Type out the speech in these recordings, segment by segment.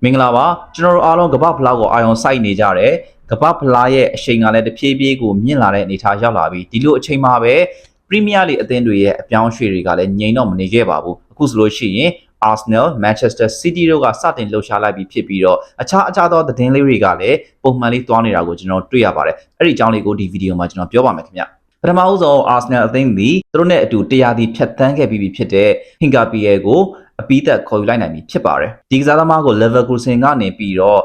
မင်္ဂလာပါကျွန်တော်တို့အားလုံးကမ္ဘာဖလားကိုအာရုံစိုက်နေကြတယ်ကမ္ဘာဖလားရဲ့အချိန်ကလည်းတဖြည်းဖြည်းကိုမြင့်လာတဲ့အနေအထားရောက်လာပြီဒီလိုအချိန်မှာပဲပရီးမီးယားလိအသင်းတွေရဲ့အပြောင်းအရွှေ့တွေကလည်းငြိမ်တော့မနေခဲ့ပါဘူးအခုဆိုလို့ရှိရင် Arsenal, Manchester City တို့ကစတင်လှုပ်ရှားလိုက်ပြီးဖြစ်ပြီးတော့အခြားသောသတင်းလေးတွေကလည်းပုံမှန်လေးသွားနေတာကိုကျွန်တော်တွေ့ရပါတယ်အဲ့ဒီအကြောင်းလေးကိုဒီဗီဒီယိုမှာကျွန်တော်ပြောပါမယ်ခင်ဗျပထမဦးဆုံး Arsenal အသင်းသည်သူတို့နဲ့အတူတရားသည်ဖြတ်သန်းခဲ့ပြီးဖြစ်တဲ့ Hincapié ကိုအပိသက်ခေါ်ယူလိုက်နိုင်ပြီဖြစ်ပါတယ်ဒီကစားသမားကို Leverkusen ကနေပြီးတော့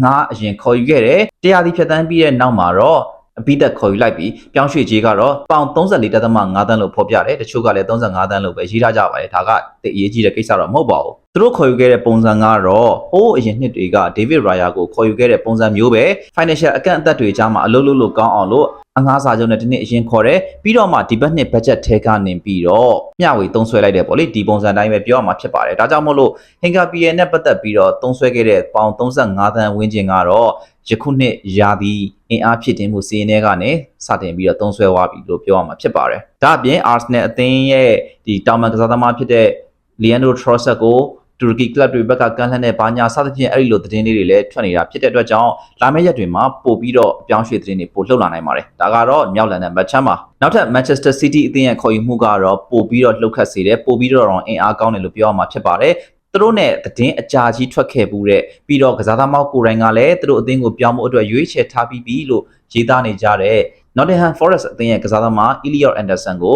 ငါအရင်ခေါ်ယူခဲ့တယ်တရားသည်ဖြတ်သန်းပြီးတဲ့နောက်မှာတော့အပိသက်ခေါ်ယူလိုက်ပြီးပြောင်းရွှေ့ကြေးကတော့ပေါင် 34.5 သန်းလို့ဖော်ပြတယ်တချို့ကလည်း35 သန်းလို့ပဲရေးထားကြပါတယ်ဒါကအရေးကြီးတဲ့ကိစ္စတော့မဟုတ်ပါဘူးသူတို့ခေါ်ယူခဲ့တဲ့ပုံစံကတော့ဟိုးအရင်နှစ်တွေက David Raya ကိုခေါ်ယူခဲ့တဲ့ပုံစံမျိုးပဲ financial အကန့်အသတ်တွေကြားမှာအလုပ်လုပ်လို့ကောင်းအောင်လို့အငှားစာချုပ်နဲ့ဒီနှစ်အရင်ခေါ်တယ်ပြီးတော့မှဒီဘက်နှစ် budget ထဲကနေပြီးတော့မျှဝေသုံးစွဲလိုက်တယ်ပေါ့လေဒီပုံစံတိုင်းပဲပြောရမှာဖြစ်ပါတယ်ဒါကြောင့်မို့လို့ Hincapié နဲ့ပတ်သက်ပြီးတော့သုံးစွဲခဲ့တဲ့ပေါင် 35 သန်းဝန်းကျင်ကတော့ယခုနှစ်ရာသီအင်အားဖြစ်တင်မှုစီးရင်ထဲကနေစတင်ပြီးတော့သုံးစွဲသွားပြီလို့ပြောရမှာဖြစ်ပါတယ်ဒါအပြင် Arsenal အသင်းရဲ့ဒီတောင်ပန်ကစားသမားဖြစ်တဲ့ Leandro Trossard ကိုတူရကီကလပ်တွေဘက်ကကမ်းလှမ်းတဲ့ဘာညာစသဖြင့်အဲ့ဒီလိုသတင်းလေးတွေလည်းထွက်နေတာဖြစ်တဲ့အတွက်ကြောင့်လာမယ့်ရက်တွေမှာပို့ပြီးတော့အပြောင်းရွှေ့သတင်းတွေပို့လှုပ်လာနိုင်ပါတယ်ဒါကတော့မြောက်လန်တဲ့မတ်ချမ်းပါနောက်ထပ် Manchester City အသင်းရဲ့ခေါ်ယူမှုကတော့ပို့ပြီးတော့လှုပ်ခတ်စေတယ်ပို့ပြီးတော့အင်အားကောင်းတယ်လို့ပြောရမှာဖြစ်ပါတယ်သူတို့နဲ့သတင်းအကြာကြီးထွက်ခဲ့မှုတဲ့ပြီးတော့ကစားသမားကိုယ်တိုင်ကလည်းသူတို့အသင်းကိုပြောင်းဖို့အတွက်ရွေးချယ်ထားပြီးပြီလို့ရေးသားနေကြတဲ့ Nottingham Forest အသင်းရဲ့ကစားသမား Elliot Anderson ကို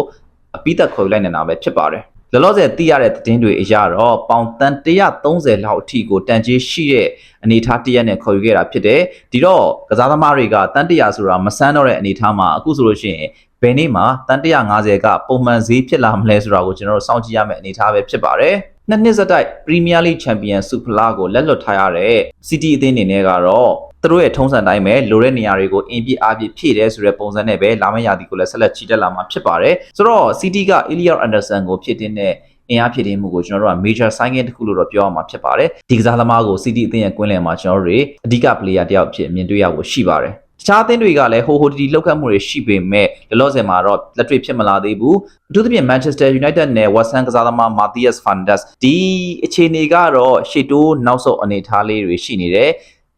အပိသက်ခေါ်ယူလိုက်နေတာပဲဖြစ်ပါတယ်လောလောဆယ်သိရတဲ့သတင်းတွေအရတော့ပေါင်တန်130လောက်အထိကိုတန်ကြေးရှိတဲ့အနေအထားတရက်နဲ့ခေါ်ယူခဲ့တာဖြစ်တယ်ဒီတော့ကစားသမားတွေကတန်100ဆိုတာမဆန်းတော့တဲ့အနေအထားမှာအခုဆိုလို့ရှိရင်ဘယ်နေ့မှာတန်150ကပုံမှန်ဈေးဖြစ်လာမလဲဆိုတာကိုကျွန်တော်တို့စောင့်ကြည့်ရမယ့်အနေအထားပဲဖြစ်ပါတယ်နှစ်နှစ်စတိုက် Premier League Champion ဆုဖလားကိုလက်လွတ်ထားရတဲ့ City အသင်းအနေနဲ့ကတော့သူတို့ရဲ့ထုံးစံတိုင်းပဲလိုတဲ့နေရာတွေကိုအင်ပြည့်အားပြည့်ဖြည့်တယ်ဆိုတဲ့ပုံစံနဲ့ပဲလာမယ့်ရာသီကိုလည်းဆက်လက်ချီတက်လာမှာဖြစ်ပါတယ်ဆိုတော့ City က Elliot Anderson ကိုဖြစ်တဲ့အင်အားဖြစ်တဲ့မှုကိုကျွန်တော်တို့က major signing တစ်ခုလို့တော့ပြောရမှာဖြစ်ပါတယ်ဒီကစားသမားကို City အသင်းရဲ့ကွင်းလယ်မှာကျွန်တော်တို့အဓိက player တယောက်ဖြစ်မြင်တွေ့ရဖို့ရှိပါတယ်တခြားအသင်းတွေကလည်းဟိုတီလောက်ခတ်မှုတွေရှိပေမဲ့လောလောဆယ်မှာတော့လက်တွေ့ဖြစ်မလာသေးဘူးအထူးသဖြင့် Manchester United နဲ့ West Ham ကစားသမား Matthias van der Sar ဒီအခြေအနေကတော့ရှေ့တိုးနောက်ဆုတ်အနေအထားလေးတွေရှိနေတယ်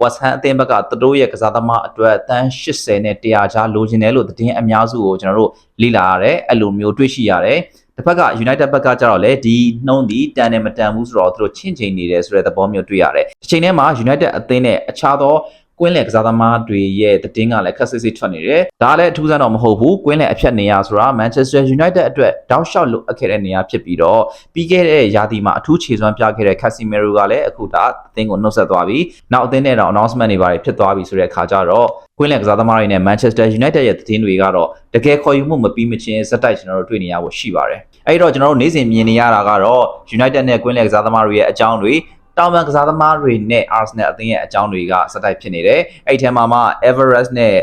West Ham အသင်းဘက်ကသူတို့ရဲ့ကစားသမားအတွက်တန်း80နဲ့100ကြားလိုချင်တယ်လို့သတင်းအများစုကိုကျွန်တော်တို့လေ့လာရတယ်အဲ့လိုမျိုးတွေ့ရှိရတယ်တစ်ဖက်က United ဘက်ကကျတော့လေဒီနှုံးဒီတန်တယ်မတန်ဘူးဆိုတော့သူတို့ချင့်ချိန်နေတယ်ဆိုတဲ့သဘောမျိုးတွေ့ရတယ်ဒီချိန်ထဲမှာ United အသင်းနဲ့အခြားသောကွင်းလယ်ကစားသမားတွေရဲ့သတင်းကလည်းခက်စစ်စစ်ထွက်နေတယ်ဒါလည်းအထူးဆန်းတော့မဟုတ်ဘူးကွင်းလယ်အဖြတ်နေရဆိုတာ Manchester United အတွက်တောက်လျှောက်လိုအပ်ခဲ့တဲ့နေရာဖြစ်ပြီးတော့ပြီးခဲ့တဲ့ရာသီမှာအထူးခြေစွမ်းပြခဲ့တဲ့ Casemiro ကလည်းအခုဒါအသင်းကိုနှုတ်ဆက်သွားပြီနောက်အသင်းနဲ့တော့ announcement တွေပါတယ်ဖြစ်သွားပြီဆိုတဲ့အခါကျတော့ကွင်းလယ်ကစားသမားတွေနဲ့ Manchester United ရဲ့သတင်းတွေကတော့တကယ်ခေါ်ယူမှုမပြီးမချင်းစက်တိုက်ကျွန်တော်တို့တွေ့နေရဖို့ရှိပါတယ်အဲ့တော့ကျွန်တော်တို့နေ့စဉ်မြင်နေရတာကတော့ United နဲ့ကွင်းလယ်ကစားသမားတွေရဲ့အကြောင်းတွေတောင်ပန်ကစားသမားတွေနဲ့ Arsenal အသင်းရဲ့အကြောင်းတွေကစတိုက်ဖြစ်နေတယ်အဲ့ထဲမှာမှ Everest နဲ့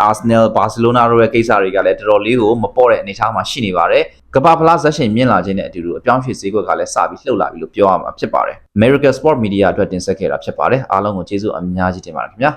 Arsenal Barcelona တို့ရဲ့ကိစ္စတွေကလည်းတော်တော်လေးကိုမပေါ့တဲ့အနေအထားမှာရှိနေပါတယ်ကမ္ဘာဖလားဇက်ရှင်မြင့်လာခြင်းနဲ့အတူတူအပြောင်းရွှေ့ဈေးကွက်ကလည်းစပြီးလှုပ်လာပြီလို့ပြောရမှာဖြစ်ပါတယ် American Sport Media အတွက်တင်ဆက်ခဲ့တာဖြစ်ပါတယ်အားလုံးကိုကျေးဇူးအများကြီးတင်ပါတယ်ခင်ဗျာ